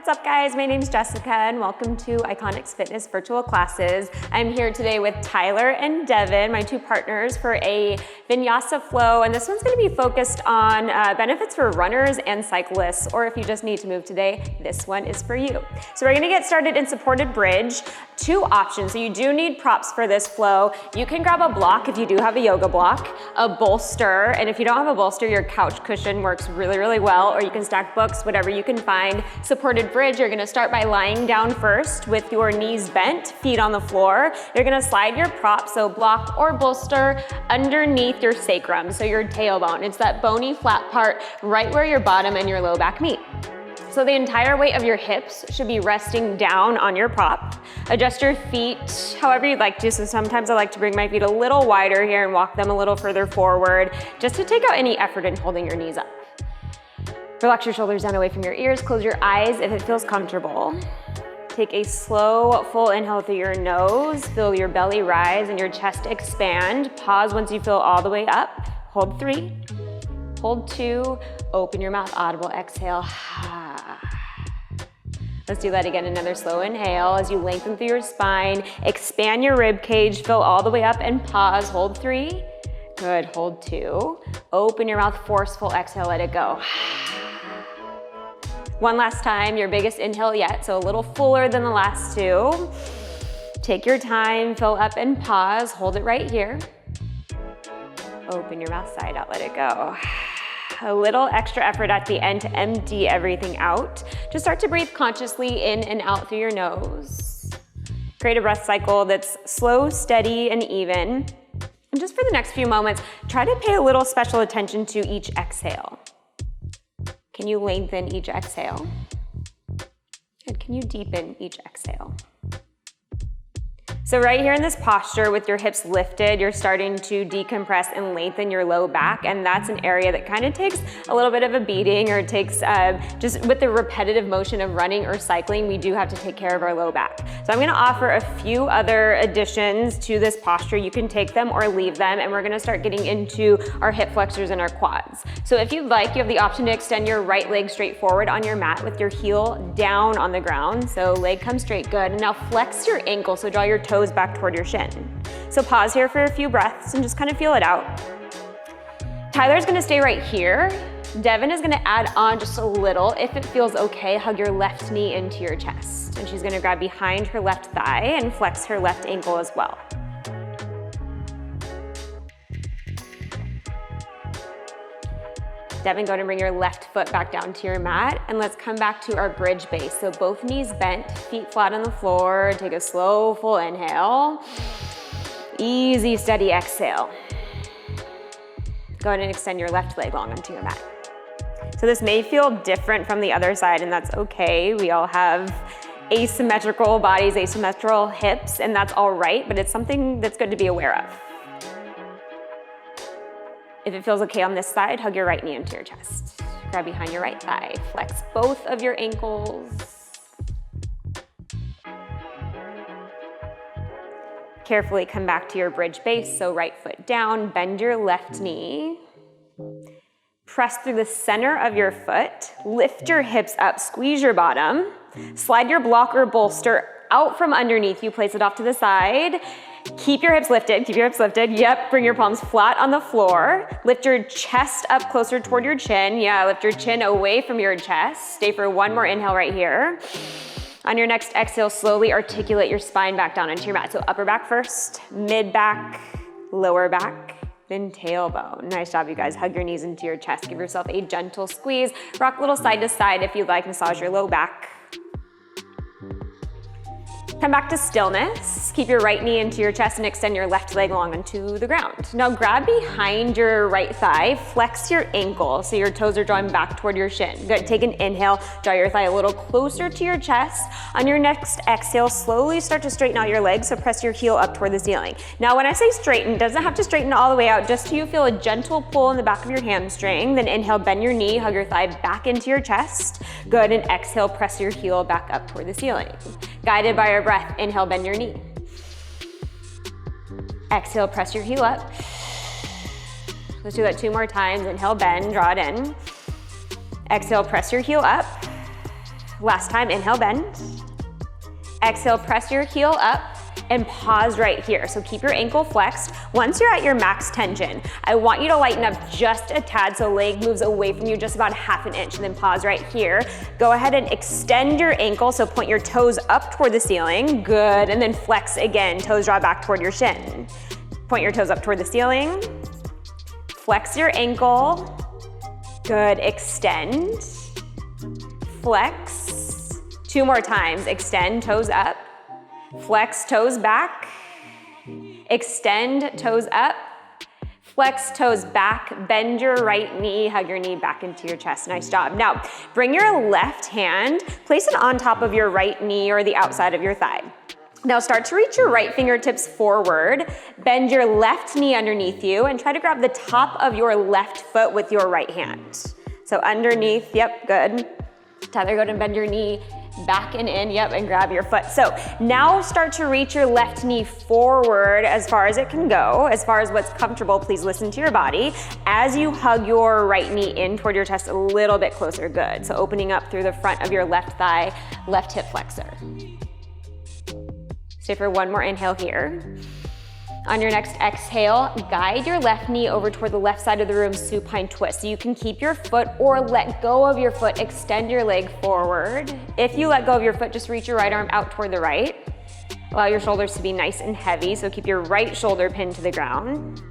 What's up guys, my name's Jessica and welcome to Iconix Fitness virtual classes. I'm here today with Tyler and Devin, my two partners, for a vinyasa flow, and this one's gonna be focused on benefits for runners and cyclists, or if you just need to move today, this one is for you. So we're gonna get started in supported bridge. Two options, so you do need props for this flow. You can grab a block if you do have a yoga block, a bolster, and if you don't have a bolster, your couch cushion works really, really well, or you can stack books, whatever you can find. Supported bridge, you're gonna start by lying down first with your knees bent, feet on the floor. You're gonna slide your prop, so block or bolster, underneath your sacrum, so your tailbone. It's that bony flat part right where your bottom and your low back meet. So the entire weight of your hips should be resting down on your prop. Adjust your feet however you'd like to. So sometimes I like to bring my feet a little wider here and walk them a little further forward, just to take out any effort in holding your knees up. Relax your shoulders down away from your ears. Close your eyes if it feels comfortable. Take a slow, full inhale through your nose. Feel your belly rise and your chest expand. Pause once you feel all the way up. Hold 3, hold 2, open your mouth, audible exhale. Let's do that again, another slow inhale as you lengthen through your spine, expand your rib cage, fill all the way up and pause, hold 3. Good, hold 2. Open your mouth, forceful exhale, let it go. One last time, your biggest inhale yet, so a little fuller than the last two. Take your time, fill up and pause, hold it right here. Open your mouth side out, let it go. A little extra effort at the end to empty everything out. Just start to breathe consciously in and out through your nose. Create a breath cycle that's slow, steady, and even. And just for the next few moments, try to pay a little special attention to each exhale. Can you lengthen each exhale? And can you deepen each exhale? So right here in this posture with your hips lifted, you're starting to decompress and lengthen your low back, and that's an area that kind of takes a little bit of a beating, or it takes just with the repetitive motion of running or cycling, we do have to take care of our low back. So I'm gonna offer a few other additions to this posture. You can take them or leave them, and we're gonna start getting into our hip flexors and our quads. So if you'd like, you have the option to extend your right leg straight forward on your mat with your heel down on the ground. So leg comes straight, good. And now flex your ankle, so draw your toes back toward your shin. So pause here for a few breaths and just kind of feel it out. Tyler's gonna stay right here. Devin is gonna add on just a little. If it feels okay, hug your left knee into your chest. And she's gonna grab behind her left thigh and flex her left ankle as well. Devin, go ahead and bring your left foot back down to your mat, and let's come back to our bridge base. So both knees bent, feet flat on the floor. Take a slow, full inhale. Easy, steady exhale. Go ahead and extend your left leg long onto your mat. So this may feel different from the other side, and that's okay. We all have asymmetrical bodies, asymmetrical hips, and that's all right, but it's something that's good to be aware of. If it feels okay on this side, hug your right knee into your chest. Grab behind your right thigh. Flex both of your ankles. Carefully come back to your bridge base, so right foot down, bend your left knee. Press through the center of your foot. Lift your hips up, squeeze your bottom. Slide your block or bolster out from underneath you, place it off to the side. Keep your hips lifted, keep your hips lifted. Yep, bring your palms flat on the floor. Lift your chest up closer toward your chin. Yeah, lift your chin away from your chest. Stay for one more inhale right here. On your next exhale, slowly articulate your spine back down into your mat. So upper back first, mid back, lower back, then tailbone. Nice job, you guys. Hug your knees into your chest. Give yourself a gentle squeeze. Rock a little side to side if you'd like. Massage your low back. Come back to stillness. Keep your right knee into your chest and extend your left leg long onto the ground. Now grab behind your right thigh, flex your ankle so your toes are drawing back toward your shin. Good, take an inhale, draw your thigh a little closer to your chest. On your next exhale, slowly start to straighten out your legs, so press your heel up toward the ceiling. Now when I say straighten, it doesn't have to straighten all the way out, just so you feel a gentle pull in the back of your hamstring. Then inhale, bend your knee, hug your thigh back into your chest. Good, and exhale, press your heel back up toward the ceiling. Guided by our breath, inhale, bend your knee. Exhale, press your heel up. Let's do that 2 more times. Inhale, bend, draw it in. Exhale, press your heel up. Last time, inhale, bend. Exhale, press your heel up and pause right here. So keep your ankle flexed. Once you're at your max tension, I want you to lighten up just a tad so leg moves away from you just about 1/2 inch, and then pause right here. Go ahead and extend your ankle, so point your toes up toward the ceiling. Good, and then flex again. Toes draw back toward your shin. Point your toes up toward the ceiling. Flex your ankle. Good, extend. Flex. 2 more times, extend, toes up. Flex, toes back. Extend, toes up. Flex, toes back. Bend your right knee, hug your knee back into your chest. Nice job. Now, bring your left hand, place it on top of your right knee or the outside of your thigh. Now start to reach your right fingertips forward. Bend your left knee underneath you and try to grab the top of your left foot with your right hand. So underneath, yep, good. Tyler, go ahead and bend your knee back and in, yep, and grab your foot. So now start to reach your left knee forward as far as it can go, as far as what's comfortable. Please listen to your body. As you hug your right knee in toward your chest a little bit closer, good. So opening up through the front of your left thigh, left hip flexor. Stay for one more inhale here. On your next exhale, guide your left knee over toward the left side of the room, supine twist. So you can keep your foot or let go of your foot, extend your leg forward. If you let go of your foot, just reach your right arm out toward the right. Allow your shoulders to be nice and heavy, so keep your right shoulder pinned to the ground.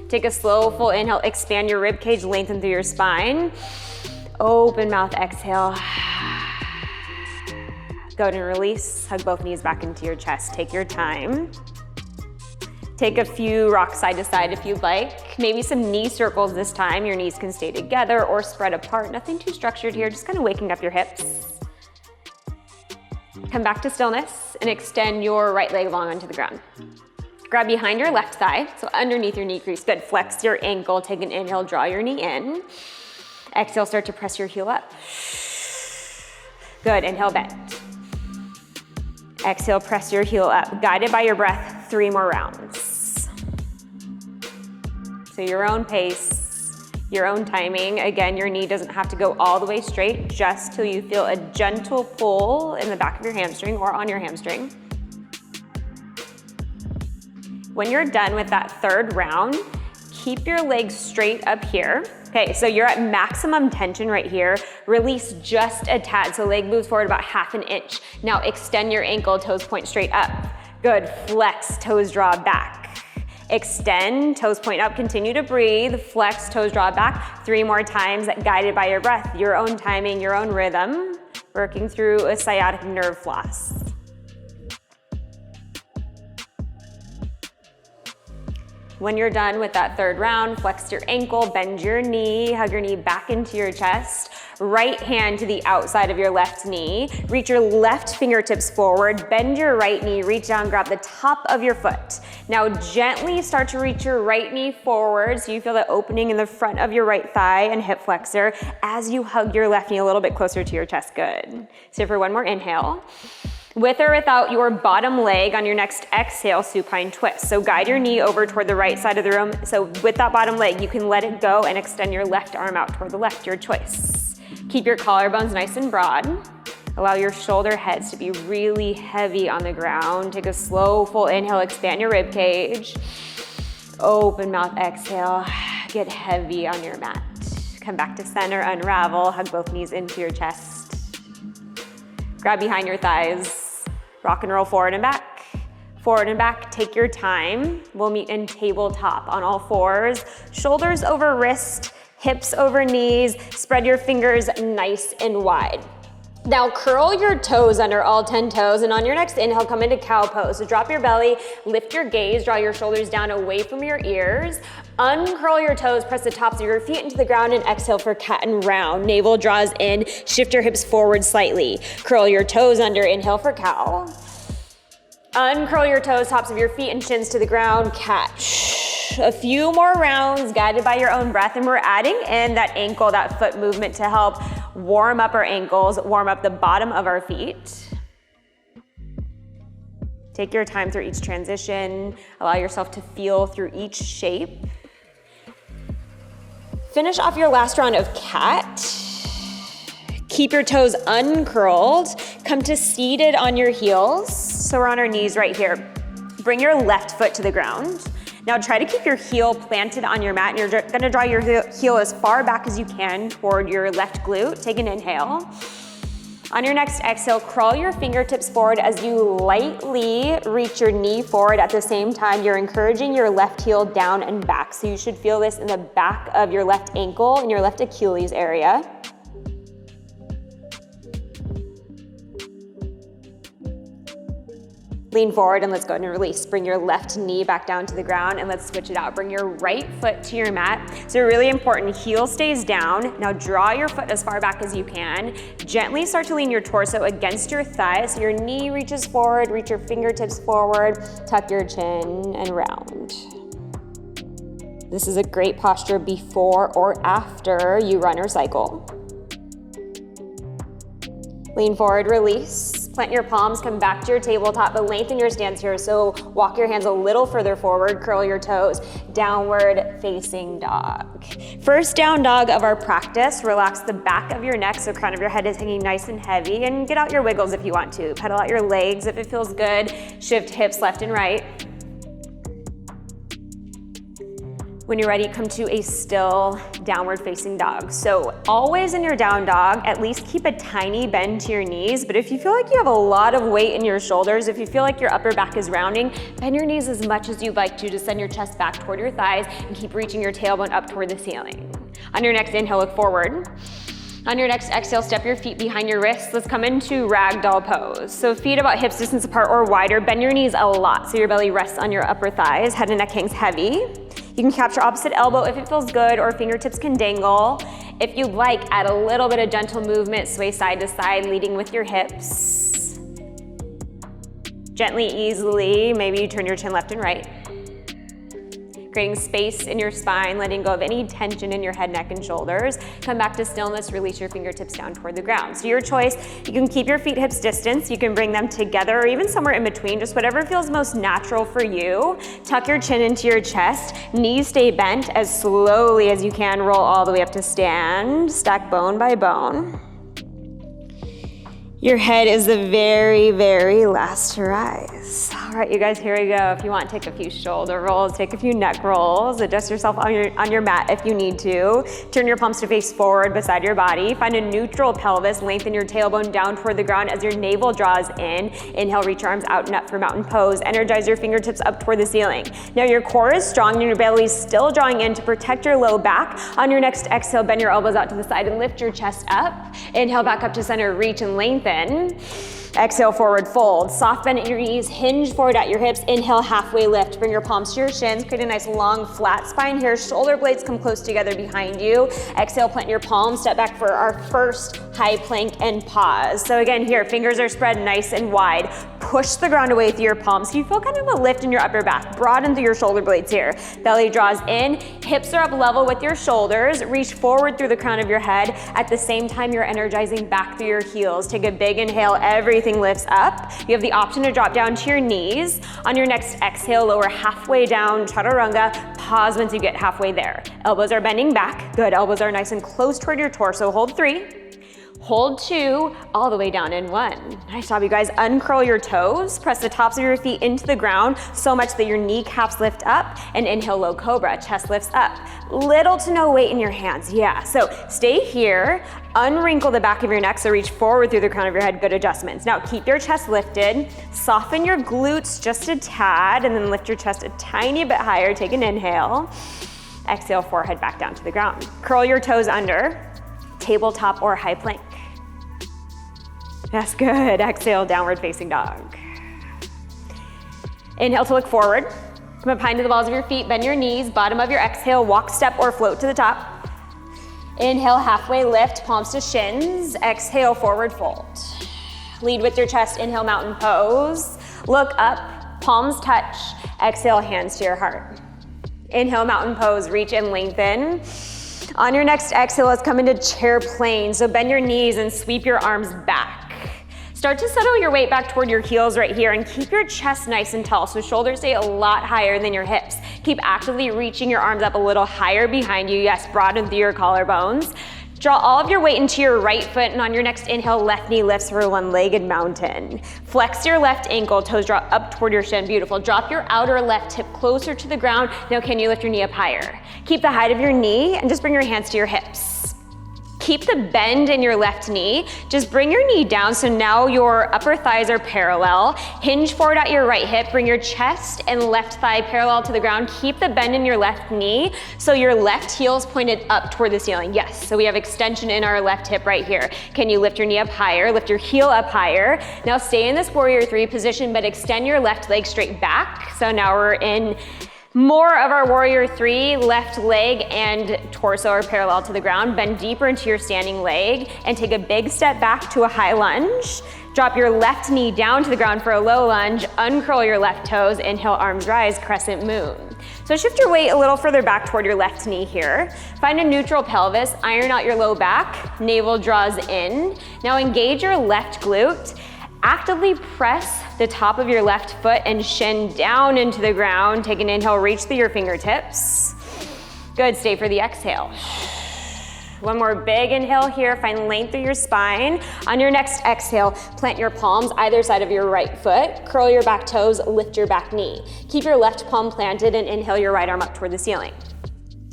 Take a slow, full inhale, expand your rib cage, lengthen through your spine. Open mouth, exhale. Go ahead and release, hug both knees back into your chest. Take your time. Take a few rocks side to side if you'd like. Maybe some knee circles this time. Your knees can stay together or spread apart. Nothing too structured here, just kind of waking up your hips. Come back to stillness and extend your right leg long onto the ground. Grab behind your left thigh, so underneath your knee crease. Good, flex your ankle, take an inhale, draw your knee in. Exhale, start to press your heel up. Good, inhale, bend. Exhale, press your heel up. Guided by your breath, 3 more rounds. So your own pace, your own timing. Again, your knee doesn't have to go all the way straight, just till you feel a gentle pull in the back of your hamstring or on your hamstring. When you're done with that 3rd round, keep your legs straight up here. Okay, so you're at maximum tension right here. Release just a tad, so leg moves forward about 1/2 inch. Now extend your ankle, toes point straight up. Good, flex, toes draw back. Extend, toes point up, continue to breathe. Flex, toes draw back. 3 more times, guided by your breath. Your own timing, your own rhythm. Working through a sciatic nerve floss. When you're done with that 3rd round, flex your ankle, bend your knee, hug your knee back into your chest. Right hand to the outside of your left knee. Reach your left fingertips forward, bend your right knee, reach down, grab the top of your foot. Now gently start to reach your right knee forward so you feel the opening in the front of your right thigh and hip flexor as you hug your left knee a little bit closer to your chest. Good. So for one more inhale. With or without your bottom leg on your next exhale, supine twist. So guide your knee over toward the right side of the room. So with that bottom leg, you can let it go and extend your left arm out toward the left, your choice. Keep your collarbones nice and broad. Allow your shoulder heads to be really heavy on the ground. Take a slow, full inhale, expand your rib cage. Open mouth, exhale. Get heavy on your mat. Come back to center, unravel, hug both knees into your chest. Grab behind your thighs, rock and roll forward and back. Forward and back, take your time. We'll meet in tabletop on all 4s. Shoulders over wrist, hips over knees. Spread your fingers nice and wide. Now curl your toes under all 10 toes, and on your next inhale, come into cow pose. So drop your belly, lift your gaze, draw your shoulders down away from your ears. Uncurl your toes, press the tops of your feet into the ground, and exhale for cat and round. Navel draws in, shift your hips forward slightly. Curl your toes under, inhale for cow. Uncurl your toes, tops of your feet and shins to the ground, cat. A few more rounds guided by your own breath, and we're adding in that ankle, that foot movement to help warm up our ankles, warm up the bottom of our feet. Take your time through each transition. Allow yourself to feel through each shape. Finish off your last round of cat. Keep your toes uncurled. Come to seated on your heels. So we're on our knees right here. Bring your left foot to the ground. Now try to keep your heel planted on your mat, and you're gonna draw your heel as far back as you can toward your left glute. Take an inhale. On your next exhale, crawl your fingertips forward as you lightly reach your knee forward. At the same time, you're encouraging your left heel down and back. So you should feel this in the back of your left ankle and your left Achilles area. Lean forward and let's go ahead and release. Bring your left knee back down to the ground and let's switch it out. Bring your right foot to your mat. So really important, heel stays down. Now draw your foot as far back as you can. Gently start to lean your torso against your thighs. So your knee reaches forward, reach your fingertips forward, tuck your chin and round. This is a great posture before or after you run or cycle. Lean forward, release. Plant your palms, come back to your tabletop, but lengthen your stance here. So walk your hands a little further forward, curl your toes, downward facing dog. First down dog of our practice. Relax the back of your neck so crown of your head is hanging nice and heavy, and get out your wiggles if you want to. Pedal out your legs if it feels good. Shift hips left and right. When you're ready, come to a still downward facing dog. So always in your down dog, at least keep a tiny bend to your knees. But if you feel like you have a lot of weight in your shoulders, if you feel like your upper back is rounding, bend your knees as much as you'd like to send your chest back toward your thighs and keep reaching your tailbone up toward the ceiling. On your next inhale, look forward. On your next exhale, step your feet behind your wrists. Let's come into Ragdoll Pose. So feet about hips distance apart or wider. Bend your knees a lot so your belly rests on your upper thighs. Head and neck hangs heavy. You can capture opposite elbow if it feels good, or fingertips can dangle. If you'd like, add a little bit of gentle movement, sway side to side, leading with your hips. Gently, easily, maybe you turn your chin left and right. Creating space in your spine, letting go of any tension in your head, neck, and shoulders. Come back to stillness, release your fingertips down toward the ground. So your choice, you can keep your feet hips distance, you can bring them together or even somewhere in between, just whatever feels most natural for you. Tuck your chin into your chest, knees stay bent as slowly as you can, roll all the way up to stand, stack bone by bone. Your head is the very, very last to rise. All right, you guys, here we go. If you want, take a few shoulder rolls, take a few neck rolls, adjust yourself on your mat if you need to. Turn your palms to face forward beside your body. Find a neutral pelvis, lengthen your tailbone down toward the ground as your navel draws in. Inhale, reach your arms out and up for mountain pose. Energize your fingertips up toward the ceiling. Now your core is strong and your belly is still drawing in to protect your low back. On your next exhale, bend your elbows out to the side and lift your chest up. Inhale, back up to center, reach and lengthen. Exhale, forward fold. Soft bend at your knees, hinge forward at your hips. Inhale, halfway lift. Bring your palms to your shins. Create a nice long flat spine here. Shoulder blades come close together behind you. Exhale, plant your palms. Step back for our first high plank and pause. So again here, fingers are spread nice and wide. Push the ground away through your palms. So you feel kind of a lift in your upper back. Broaden through your shoulder blades here. Belly draws in. Hips are up level with your shoulders. Reach forward through the crown of your head. At the same time, you're energizing back through your heels. Take a big inhale. Everything lifts up. You have the option to drop down to your knees. On your next exhale, lower halfway down, chaturanga. Pause once you get halfway there. Elbows are bending back. Good, elbows are nice and close toward your torso. Hold 3. Hold 2, all the way down in 1. Nice job, you guys. Uncurl your toes. Press the tops of your feet into the ground so much that your kneecaps lift up. And inhale, low cobra. Chest lifts up. Little to no weight in your hands. Yeah, so stay here. Unwrinkle the back of your neck, so reach forward through the crown of your head. Good adjustments. Now keep your chest lifted. Soften your glutes just a tad, and then lift your chest a tiny bit higher. Take an inhale. Exhale, forehead back down to the ground. Curl your toes under. Tabletop or high plank. That's good. Exhale, downward facing dog. Inhale to look forward. Come up high into the balls of your feet, bend your knees, bottom of your exhale, walk, step, or float to the top. Inhale, halfway lift, palms to shins. Exhale, forward fold. Lead with your chest, inhale, mountain pose. Look up, palms touch. Exhale, hands to your heart. Inhale, mountain pose, reach and lengthen. On your next exhale, let's come into chair plane. So bend your knees and sweep your arms back. Start to settle your weight back toward your heels right here and keep your chest nice and tall. So shoulders stay a lot higher than your hips. Keep actively reaching your arms up a little higher behind you. Yes, broaden through your collarbones. Draw all of your weight into your right foot, and on your next inhale, left knee lifts for a one-legged mountain. Flex your left ankle, toes draw up toward your shin, beautiful. Drop your outer left hip closer to the ground. Now can you lift your knee up higher? Keep the height of your knee and just bring your hands to your hips. Keep the bend in your left knee. Just bring your knee down so now your upper thighs are parallel. Hinge forward at your right hip. Bring your chest and left thigh parallel to the ground. Keep the bend in your left knee so your left heel is pointed up toward the ceiling. Yes, so we have extension in our left hip right here. Can you lift your knee up higher? Lift your heel up higher. Now stay in this warrior three position, but extend your left leg straight back. So now we're in more of our warrior three, left leg and torso are parallel to the ground. Bend deeper into your standing leg and take a big step back to a high lunge. Drop your left knee down to the ground for a low lunge. Uncurl your left toes. Inhale, arms rise, crescent moon. So shift your weight a little further back toward your left knee here. Find a neutral pelvis, iron out your low back, navel draws in. Now engage your left glute. Actively press the top of your left foot and shin down into the ground. Take an inhale, reach through your fingertips. Good, stay for the exhale. One more big inhale here, find length through your spine. On your next exhale, plant your palms either side of your right foot, curl your back toes, lift your back knee. Keep your left palm planted and inhale your right arm up toward the ceiling.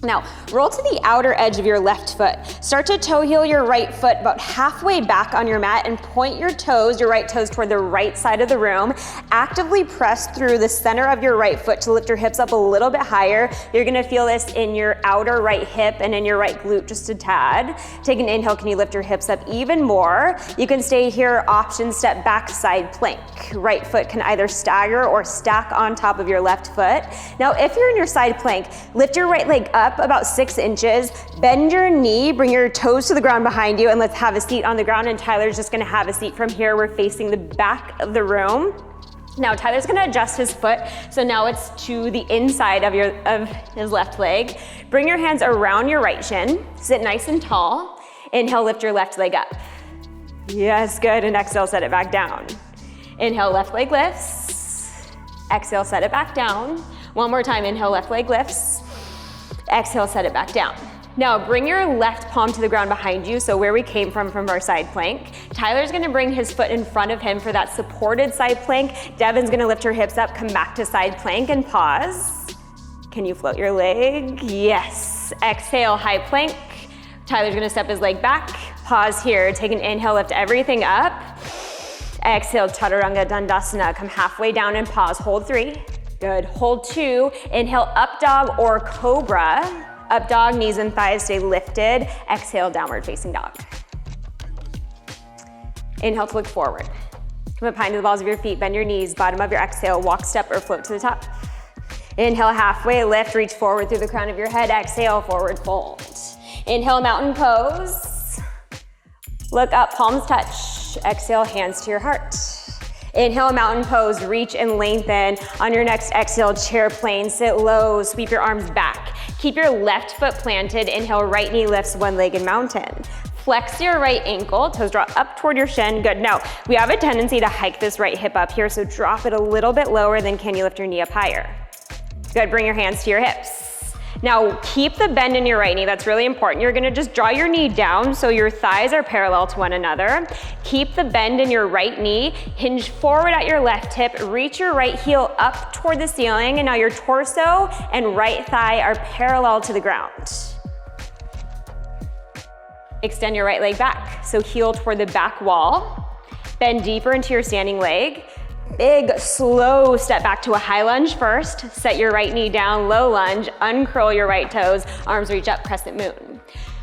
Now, roll to the outer edge of your left foot. Start to toe heel your right foot about halfway back on your mat and point your toes, your right toes toward the right side of the room. Actively press through the center of your right foot to lift your hips up a little bit higher. You're gonna feel this in your outer right hip and in your right glute just a tad. Take an inhale, can you lift your hips up even more? You can stay here, option step back side plank. Right foot can either stagger or stack on top of your left foot. Now, if you're in your side plank, lift your right leg up about 6 inches, bend your knee, bring your toes to the ground behind you, and let's have a seat on the ground, and Tyler's just gonna have a seat from here. We're facing the back of the room. Now Tyler's gonna adjust his foot, so now it's to the inside of his left leg. Bring your hands around your right shin, sit nice and tall. Inhale, lift your left leg up. Yes, good, and exhale, set it back down. Inhale, left leg lifts. Exhale, set it back down. One more time, inhale, left leg lifts. Exhale, set it back down. Now bring your left palm to the ground behind you, so where we came from our side plank. Tyler's gonna bring his foot in front of him for that supported side plank. Devin's gonna lift her hips up, come back to side plank and pause. Can you float your leg? Yes. Exhale, high plank. Tyler's gonna step his leg back. Pause here, take an inhale, lift everything up. Exhale, Chaturanga Dandasana. Come halfway down and pause, hold 3. Good, hold 2, inhale, up dog or cobra. Up dog, knees and thighs stay lifted. Exhale, downward facing dog. Inhale to look forward. Come up behind the balls of your feet, bend your knees, bottom of your exhale, walk, step, or float to the top. Inhale, halfway lift, reach forward through the crown of your head. Exhale, forward fold. Inhale, mountain pose. Look up, palms touch. Exhale, hands to your heart. Inhale, mountain pose, reach and lengthen. On your next exhale, chair plane, sit low, sweep your arms back. Keep your left foot planted. Inhale, right knee lifts, one-legged mountain. Flex your right ankle, toes draw up toward your shin. Good, now we have a tendency to hike this right hip up here, so drop it a little bit lower, then can you lift your knee up higher? Good, bring your hands to your hips. Now keep the bend in your right knee, that's really important. You're gonna just draw your knee down so your thighs are parallel to one another. Keep the bend in your right knee, hinge forward at your left hip, reach your right heel up toward the ceiling, and now your torso and right thigh are parallel to the ground. Extend your right leg back, so heel toward the back wall. Bend deeper into your standing leg. Big, slow step back to a high lunge first. Set your right knee down, low lunge, uncurl your right toes, arms reach up, crescent moon.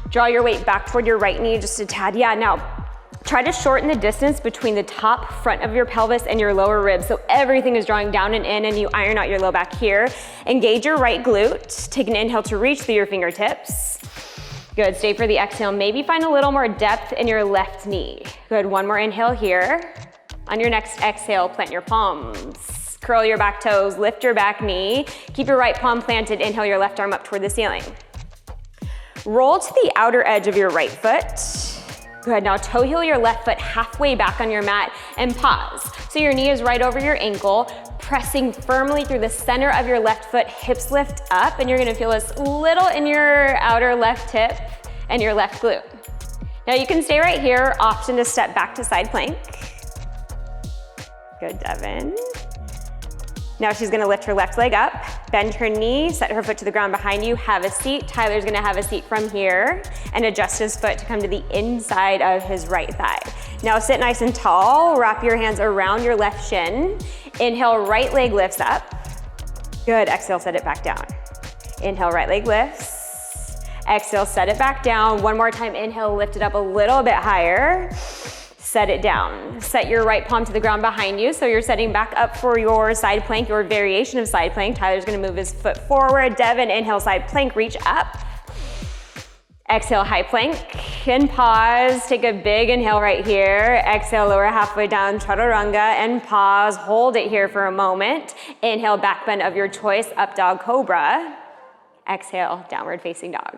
Draw your weight back toward your right knee just a tad. Yeah, now try to shorten the distance between the top front of your pelvis and your lower ribs, so everything is drawing down and in, and you iron out your low back here. Engage your right glute. Take an inhale to reach through your fingertips. Good, stay for the exhale. Maybe find a little more depth in your left knee. Good, one more inhale here. On your next exhale, plant your palms. Curl your back toes, lift your back knee. Keep your right palm planted, inhale your left arm up toward the ceiling. Roll to the outer edge of your right foot. Good, now toe heel your left foot halfway back on your mat and pause. So your knee is right over your ankle, pressing firmly through the center of your left foot, hips lift up, and you're gonna feel this little in your outer left hip and your left glute. Now you can stay right here, option to step back to side plank. Good, Devin. Now she's gonna lift her left leg up, bend her knee, set her foot to the ground behind you, have a seat. Tyler's gonna have a seat from here and adjust his foot to come to the inside of his right thigh. Now sit nice and tall, wrap your hands around your left shin. Inhale, right leg lifts up. Good, exhale, set it back down. Inhale, right leg lifts. Exhale, set it back down. One more time, inhale, lift it up a little bit higher. Set it down. Set your right palm to the ground behind you. So you're setting back up for your side plank, your variation of side plank. Tyler's gonna move his foot forward. Devin, inhale, side plank, reach up. Exhale, high plank, and pause. Take a big inhale right here. Exhale, lower halfway down, chaturanga, and pause. Hold it here for a moment. Inhale, back bend of your choice, up dog cobra. Exhale, downward facing dog.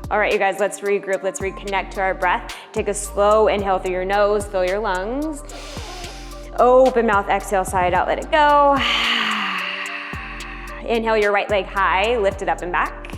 All right, you guys, let's regroup. Let's reconnect to our breath. Take a slow inhale through your nose, fill your lungs. Open mouth, exhale, sigh it out, let it go. Inhale your right leg high, lift it up and back.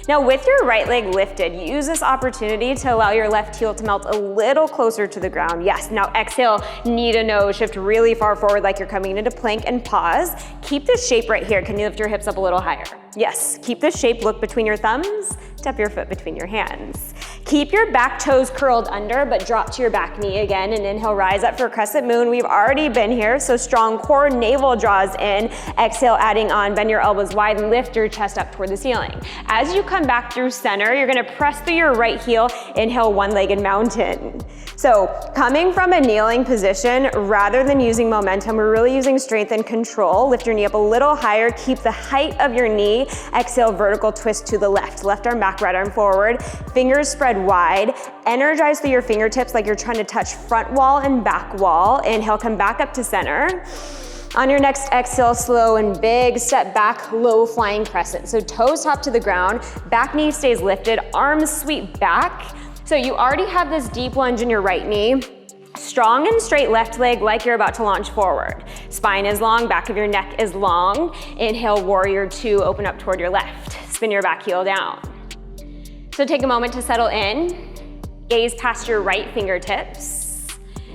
Now with your right leg lifted, use this opportunity to allow your left heel to melt a little closer to the ground. Yes, now exhale, knee to nose, shift really far forward like you're coming into plank and pause. Keep this shape right here. Can you lift your hips up a little higher? Yes, keep this shape, look between your thumbs, step your foot between your hands. Keep your back toes curled under, but drop to your back knee again, and inhale, rise up for Crescent Moon. We've already been here, so strong core, navel draws in. Exhale, adding on, bend your elbows wide, lift your chest up toward the ceiling. As you come back through center, you're gonna press through your right heel, inhale, one-legged mountain. So coming from a kneeling position, rather than using momentum, we're really using strength and control. Lift your knee up a little higher, keep the height of your knee. Exhale, vertical twist to the left. Left arm back, right arm forward. Fingers spread wide. Energize through your fingertips like you're trying to touch front wall and back wall. Inhale, come back up to center. On your next exhale, slow and big, step back, low flying crescent. So toes top to the ground, back knee stays lifted, arms sweep back. So you already have this deep lunge in your right knee. Strong and straight left leg like you're about to launch forward. Spine is long, back of your neck is long. Inhale, warrior two, open up toward your left. Spin your back heel down. So take a moment to settle in. Gaze past your right fingertips.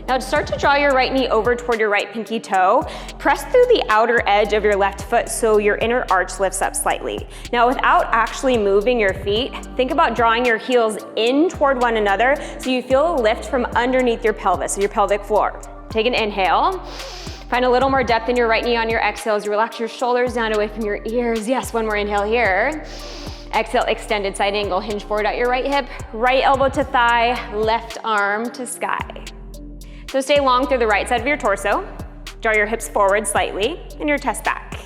Now start to draw your right knee over toward your right pinky toe. Press through the outer edge of your left foot so your inner arch lifts up slightly. Now without actually moving your feet, think about drawing your heels in toward one another so you feel a lift from underneath your pelvis, so your pelvic floor. Take an inhale. Find a little more depth in your right knee on your exhale as you relax your shoulders down away from your ears. Yes, one more inhale here. Exhale, extended side angle, hinge forward at your right hip, right elbow to thigh, left arm to sky. So stay long through the right side of your torso. Draw your hips forward slightly and your chest back.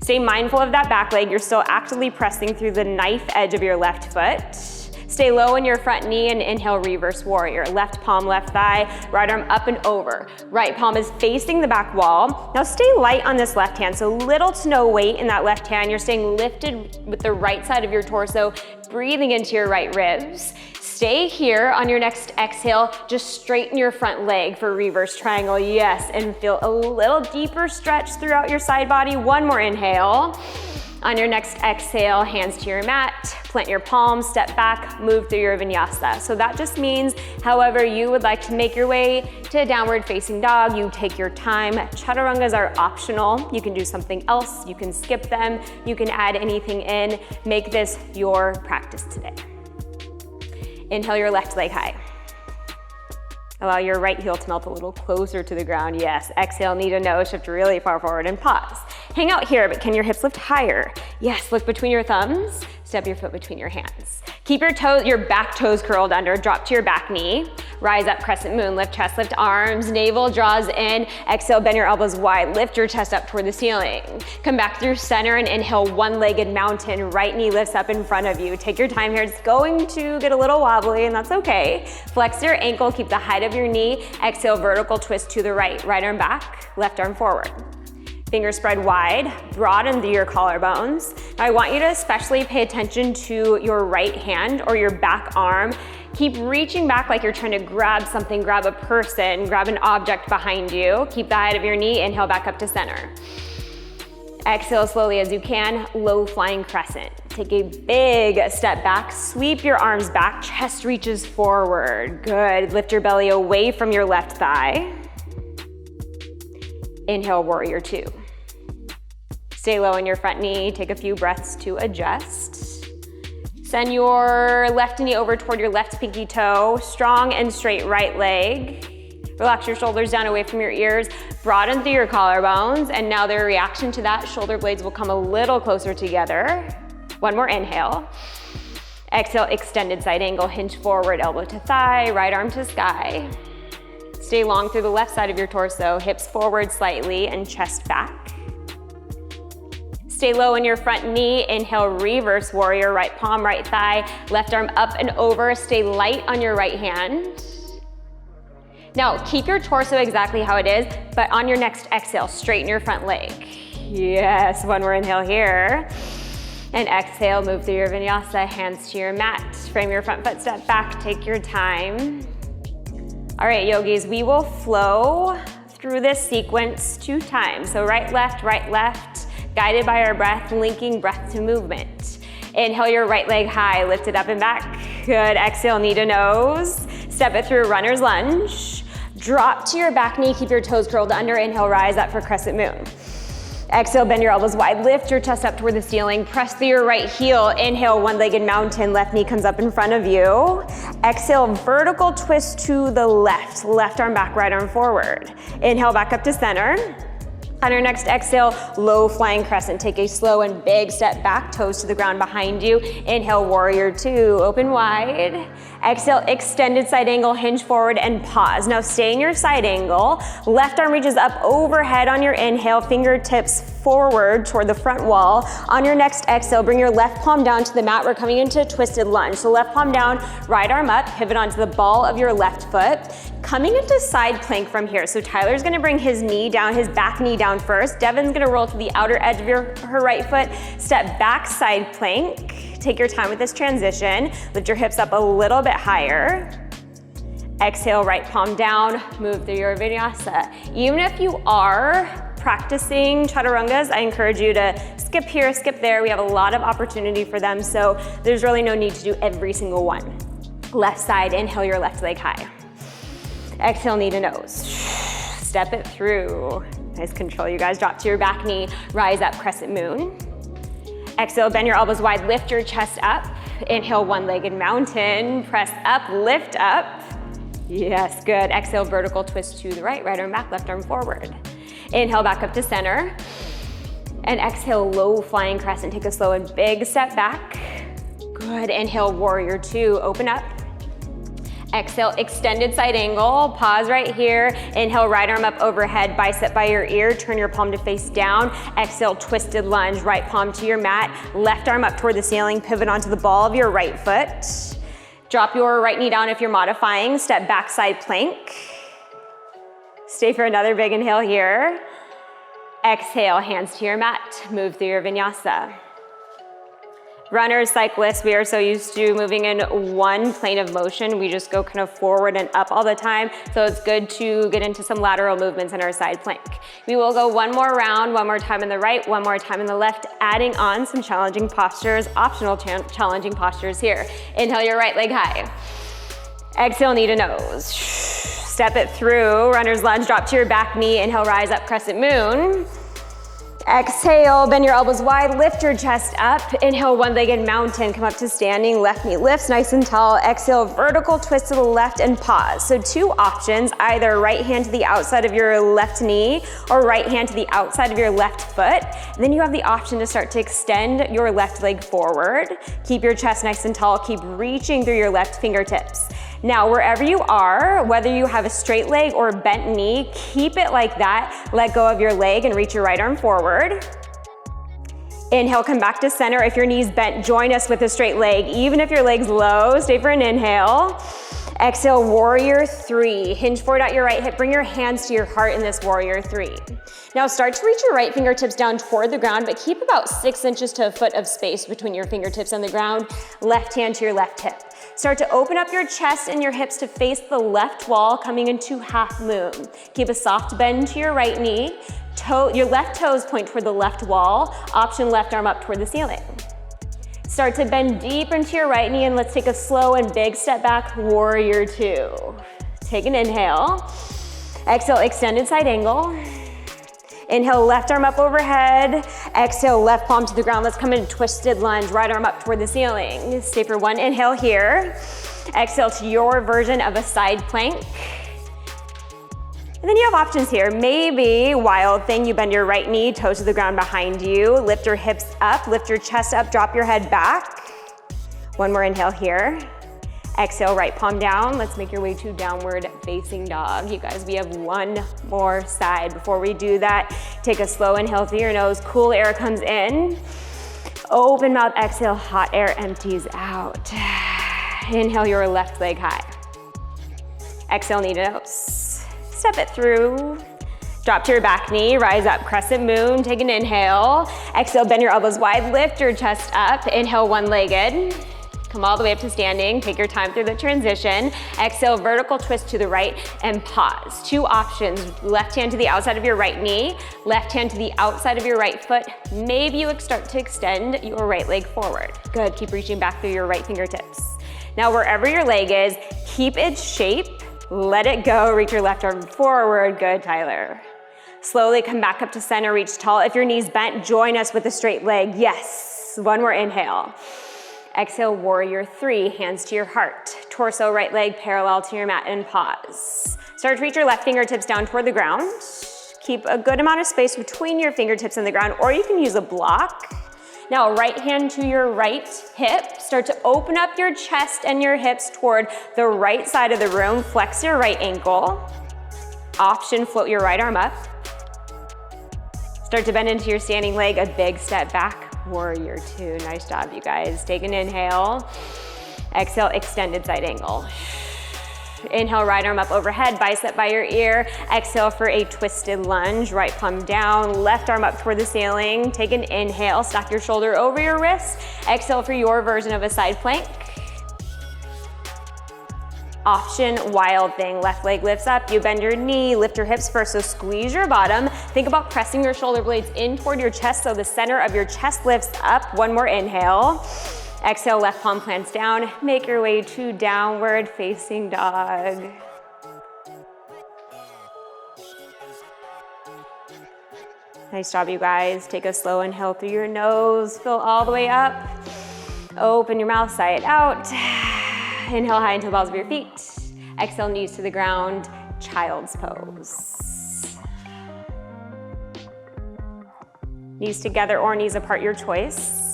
Stay mindful of that back leg. You're still actively pressing through the knife edge of your left foot. Stay low in your front knee and inhale, reverse warrior. Left palm, left thigh, right arm up and over. Right palm is facing the back wall. Now stay light on this left hand, so little to no weight in that left hand. You're staying lifted with the right side of your torso, breathing into your right ribs. Stay here on your next exhale. Just straighten your front leg for reverse triangle, yes, and feel a little deeper stretch throughout your side body. One more inhale. On your next exhale, hands to your mat, plant your palms, step back, move through your vinyasa. So that just means however you would like to make your way to a downward facing dog, you take your time. Chaturangas are optional. You can do something else, you can skip them, you can add anything in. Make this your practice today. Inhale your left leg high. Allow your right heel to melt a little closer to the ground. Yes, exhale, knee to nose, shift really far forward and pause. Hang out here, but can your hips lift higher? Yes, look between your thumbs, step your foot between your hands. Keep your back toes curled under, drop to your back knee. Rise up, Crescent Moon, lift chest, lift arms, navel draws in. Exhale, bend your elbows wide, lift your chest up toward the ceiling. Come back through center and inhale, one-legged mountain. Right knee lifts up in front of you. Take your time here. It's going to get a little wobbly and that's okay. Flex your ankle, keep the height of your knee. Exhale, vertical twist to the right. Right arm back, left arm forward. Fingers spread wide, broaden through your collarbones. Now I want you to especially pay attention to your right hand or your back arm. Keep reaching back like you're trying to grab something, grab a person, grab an object behind you. Keep the height of your knee, inhale back up to center. Exhale slowly as you can, low flying crescent. Take a big step back, sweep your arms back, chest reaches forward. Good, lift your belly away from your left thigh. Inhale, warrior two. Stay low in your front knee, take a few breaths to adjust. Send your left knee over toward your left pinky toe, strong and straight right leg. Relax your shoulders down away from your ears, broaden through your collarbones, and now their reaction to that, shoulder blades will come a little closer together. One more inhale. Exhale, extended side angle, hinge forward, elbow to thigh, right arm to sky. Stay long through the left side of your torso, hips forward slightly and chest back. Stay low in your front knee, inhale, reverse warrior, right palm, right thigh, left arm up and over, stay light on your right hand. Now, keep your torso exactly how it is, but on your next exhale, straighten your front leg. Yes, one more inhale here. And exhale, move through your vinyasa, hands to your mat. Frame your front foot, step back, take your time. All right, yogis, we will flow through this sequence 2 times. So right, left, guided by our breath, linking breath to movement. Inhale your right leg high, lift it up and back. Good, exhale, knee to nose. Step it through, runner's lunge. Drop to your back knee, keep your toes curled under. Inhale, rise up for crescent moon. Exhale, bend your elbows wide, lift your chest up toward the ceiling, press through your right heel, inhale, one-legged mountain, left knee comes up in front of you. Exhale, vertical twist to the left, left arm back, right arm forward. Inhale, back up to center. On your next exhale, low flying crescent. Take a slow and big step back, toes to the ground behind you. Inhale, warrior two, open wide. Exhale, extended side angle, hinge forward and pause. Now stay in your side angle. Left arm reaches up overhead on your inhale, fingertips forward toward the front wall. On your next exhale, bring your left palm down to the mat. We're coming into a twisted lunge. So left palm down, right arm up, pivot onto the ball of your left foot. Coming into side plank from here. So Tyler's gonna bring his knee down, his back knee down first. Devin's gonna roll to the outer edge of her right foot, step back side plank. Take your time with this transition. Lift your hips up a little bit higher. Exhale, right palm down, move through your vinyasa. Even if you are practicing chaturangas, I encourage you to skip here, skip there. We have a lot of opportunity for them, so there's really no need to do every single one. Left side, inhale your left leg high. Exhale, knee to nose. Step it through. Nice control, you guys. Drop to your back knee, rise up, crescent moon. Exhale, bend your elbows wide, lift your chest up. Inhale, one-legged mountain, press up, lift up. Yes, good. Exhale, vertical twist to the right, right arm back, left arm forward. Inhale, back up to center. And exhale, low flying crescent. Take a slow and big step back. Good, inhale, warrior two, open up. Exhale, extended side angle, pause right here. Inhale, right arm up overhead, bicep by your ear, turn your palm to face down. Exhale, twisted lunge, right palm to your mat, left arm up toward the ceiling, pivot onto the ball of your right foot. Drop your right knee down if you're modifying, step back side plank. Stay for another big inhale here. Exhale, hands to your mat, move through your vinyasa. Runners, cyclists, we are so used to moving in one plane of motion. We just go kind of forward and up all the time. So it's good to get into some lateral movements in our side plank. We will go one more round, one more time in the right, one more time in the left, adding on some challenging postures, optional challenging postures here. Inhale your right leg high. Exhale, knee to nose. Step it through, runner's lunge, drop to your back knee. Inhale, rise up, crescent moon. Exhale, bend your elbows wide, lift your chest up. Inhale, one-legged mountain, come up to standing, left knee lifts nice and tall. Exhale, vertical twist to the left and pause. So 2 options, either right hand to the outside of your left knee or right hand to the outside of your left foot. And then you have the option to start to extend your left leg forward. Keep your chest nice and tall, keep reaching through your left fingertips. Now, wherever you are, whether you have a straight leg or a bent knee, keep it like that. Let go of your leg and reach your right arm forward. Inhale, come back to center. If your knee's bent, join us with a straight leg. Even if your leg's low, stay for an inhale. Exhale, warrior three. Hinge forward at your right hip. Bring your hands to your heart in this warrior three. Now start to reach your right fingertips down toward the ground, but keep about 6 inches to a foot of space between your fingertips and the ground. Left hand to your left hip. Start to open up your chest and your hips to face the left wall, coming into half moon. Keep a soft bend to your right knee. Your left toes point toward the left wall. Option left arm up toward the ceiling. Start to bend deep into your right knee and let's take a slow and big step back, warrior two. Take an inhale. Exhale, extended side angle. Inhale, left arm up overhead. Exhale, left palm to the ground. Let's come into twisted lunge, right arm up toward the ceiling. Stay for one inhale here. Exhale to your version of a side plank. And then you have options here. Maybe wild thing, you bend your right knee, toes to the ground behind you. Lift your hips up, lift your chest up, drop your head back. One more inhale here. Exhale, right palm down. Let's make your way to downward facing dog. You guys, we have one more side. Before we do that, take a slow inhale through your nose. Cool air comes in. Open mouth, exhale, hot air empties out. Inhale your left leg high. Exhale, knee to nose. Step it through. Drop to your back knee, rise up, Crescent Moon. Take an inhale. Exhale, bend your elbows wide, lift your chest up. Inhale, one-legged. Come all the way up to standing. Take your time through the transition. Exhale, vertical twist to the right and pause. Two options, left hand to the outside of your right knee, left hand to the outside of your right foot. Maybe you start to extend your right leg forward. Good, keep reaching back through your right fingertips. Now wherever your leg is, keep its shape, let it go, reach your left arm forward. Good, Tyler. Slowly come back up to center, reach tall. If your knee's bent, join us with a straight leg. Yes, one more inhale. Exhale, warrior three, hands to your heart. Torso, right leg parallel to your mat and pause. Start to reach your left fingertips down toward the ground. Keep a good amount of space between your fingertips and the ground, or you can use a block. Now, right hand to your right hip. Start to open up your chest and your hips toward the right side of the room. Flex your right ankle. Option, float your right arm up. Start to bend into your standing leg, a big step back. Warrior two, nice job you guys. Take an inhale. Exhale, extended side angle. Inhale, right arm up overhead, bicep by your ear. Exhale for a twisted lunge, right palm down, left arm up toward the ceiling. Take an inhale, stack your shoulder over your wrist. Exhale for your version of a side plank. Option, wild thing, left leg lifts up, you bend your knee, lift your hips first, so squeeze your bottom. Think about pressing your shoulder blades in toward your chest so the center of your chest lifts up. One more inhale. Exhale, left palm plants down. Make your way to downward facing dog. Nice job, you guys. Take a slow inhale through your nose, fill all the way up. Open your mouth, sigh it out. Inhale high into the balls of your feet. Exhale, knees to the ground, child's pose. Knees together or knees apart, your choice.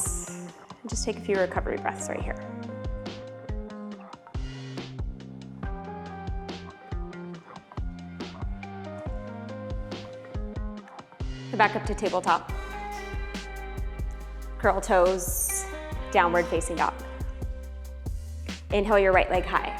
Just take a few recovery breaths right here. Back up to tabletop. Curl toes, downward facing dog. Inhale your right leg high.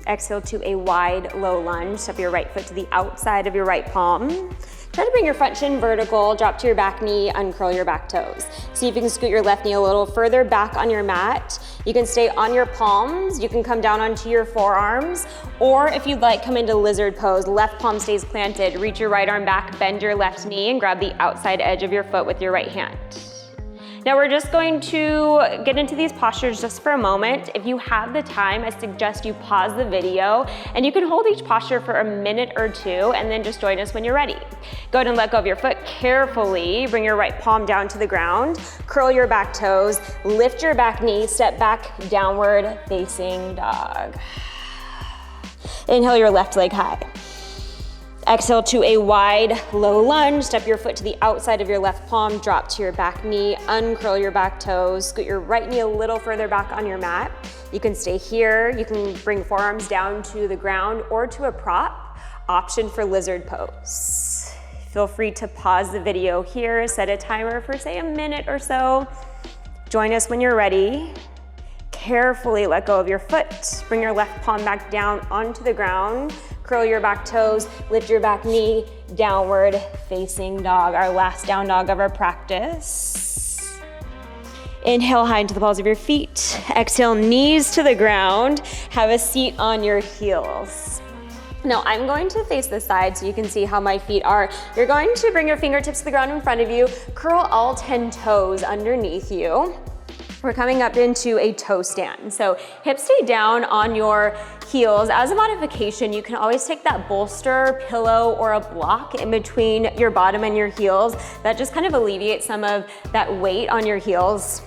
Exhale to a wide, low lunge. Step your right foot to the outside of your right palm. Try to bring your front shin vertical, drop to your back knee, uncurl your back toes. See if you can scoot your left knee a little further back on your mat. You can stay on your palms, you can come down onto your forearms, or if you'd like, come into lizard pose. Left palm stays planted, reach your right arm back, bend your left knee, and grab the outside edge of your foot with your right hand. Now we're just going to get into these postures just for a moment. If you have the time, I suggest you pause the video and you can hold each posture for a minute or two and then just join us when you're ready. Go ahead and let go of your foot carefully. Bring your right palm down to the ground. Curl your back toes, lift your back knee, step back, downward facing dog. Inhale your left leg high. Exhale to a wide, low lunge. Step your foot to the outside of your left palm, drop to your back knee, uncurl your back toes, scoot your right knee a little further back on your mat. You can stay here, you can bring forearms down to the ground or to a prop. Option for lizard pose. Feel free to pause the video here, set a timer for say a minute or so. Join us when you're ready. Carefully let go of your foot. Bring your left palm back down onto the ground. Curl your back toes, lift your back knee, downward facing dog, our last down dog of our practice. Inhale high into the balls of your feet. Exhale, knees to the ground. Have a seat on your heels. Now I'm going to face this side so you can see how my feet are. You're going to bring your fingertips to the ground in front of you. Curl all 10 toes underneath you. We're coming up into a toe stand. So hips stay down on your heels. As a modification, you can always take that bolster, pillow, or a block in between your bottom and your heels. That just kind of alleviates some of that weight on your heels.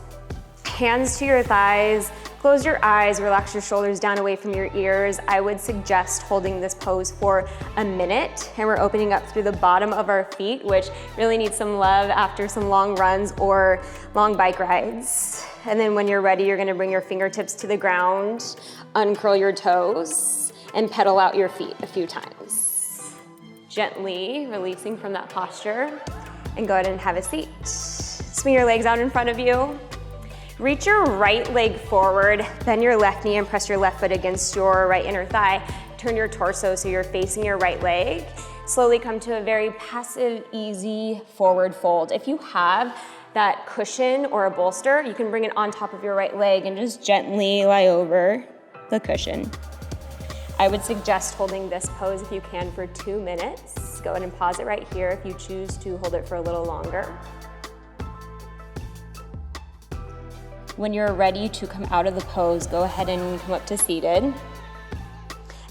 Hands to your thighs, close your eyes, relax your shoulders down away from your ears. I would suggest holding this pose for a minute, and we're opening up through the bottom of our feet, which really needs some love after some long runs or long bike rides. And then when you're ready, you're gonna bring your fingertips to the ground, uncurl your toes, and pedal out your feet a few times. Gently releasing from that posture, and go ahead and have a seat. Swing your legs out in front of you. Reach your right leg forward, bend your left knee and press your left foot against your right inner thigh. Turn your torso so you're facing your right leg. Slowly come to a very passive, easy forward fold. If you have that cushion or a bolster, you can bring it on top of your right leg and just gently lie over the cushion. I would suggest holding this pose if you can for 2 minutes. Go ahead and pause it right here if you choose to hold it for a little longer. When you're ready to come out of the pose, go ahead and come up to seated.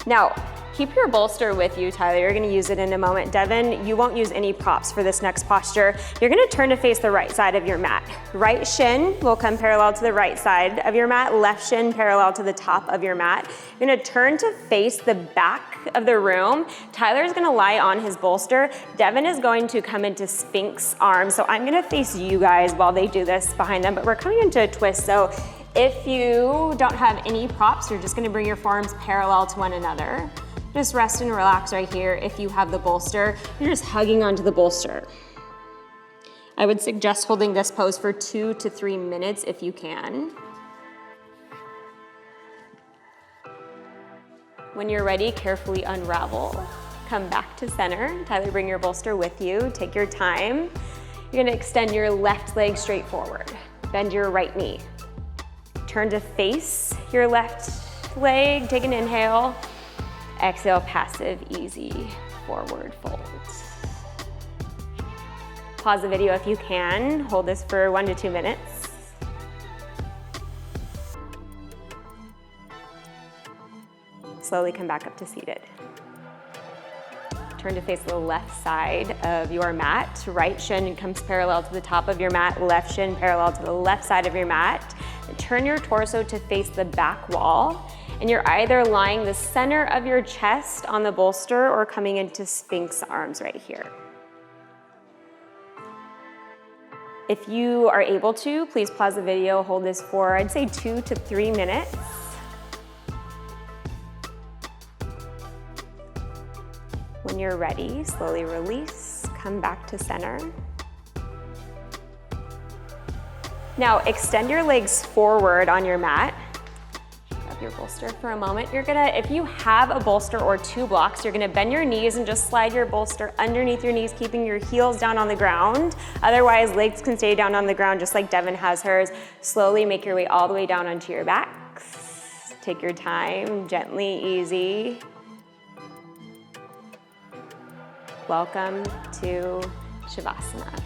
Now, keep your bolster with you, Tyler. You're gonna use it in a moment. Devin, you won't use any props for this next posture. You're gonna turn to face the right side of your mat. Right shin will come parallel to the right side of your mat, left shin parallel to the top of your mat. You're gonna turn to face the back of the room. Tyler's gonna lie on his bolster. Devin is going to come into Sphinx arms. So I'm gonna face you guys while they do this behind them, but we're coming into a twist. So if you don't have any props, you're just gonna bring your forearms parallel to one another. Just rest and relax right here. If you have the bolster, you're just hugging onto the bolster. I would suggest holding this pose for 2 to 3 minutes if you can. When you're ready, carefully unravel. Come back to center. Tyler, bring your bolster with you. Take your time. You're gonna extend your left leg straight forward. Bend your right knee. Turn to face your left leg. Take an inhale. Exhale, passive, easy, forward fold. Pause the video if you can. Hold this for 1 to 2 minutes. Slowly come back up to seated. Turn to face the left side of your mat. Right shin comes parallel to the top of your mat. Left shin parallel to the left side of your mat. Turn your torso to face the back wall. And you're either lying the center of your chest on the bolster or coming into Sphinx arms right here. If you are able to, please pause the video, hold this for, I'd say 2 to 3 minutes. When you're ready, slowly release, come back to center. Now extend your legs forward on your mat. Your bolster for a moment. You're gonna, if you have a bolster or 2 blocks, you're gonna bend your knees and just slide your bolster underneath your knees, keeping your heels down on the ground. Otherwise, legs can stay down on the ground just like Devin has hers. Slowly make your way all the way down onto your backs. Take your time, gently, easy. Welcome to Shavasana.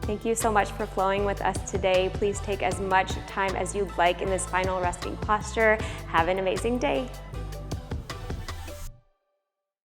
Thank you so much for flowing with us today. Please take as much time as you'd like in this final resting posture. Have an amazing day.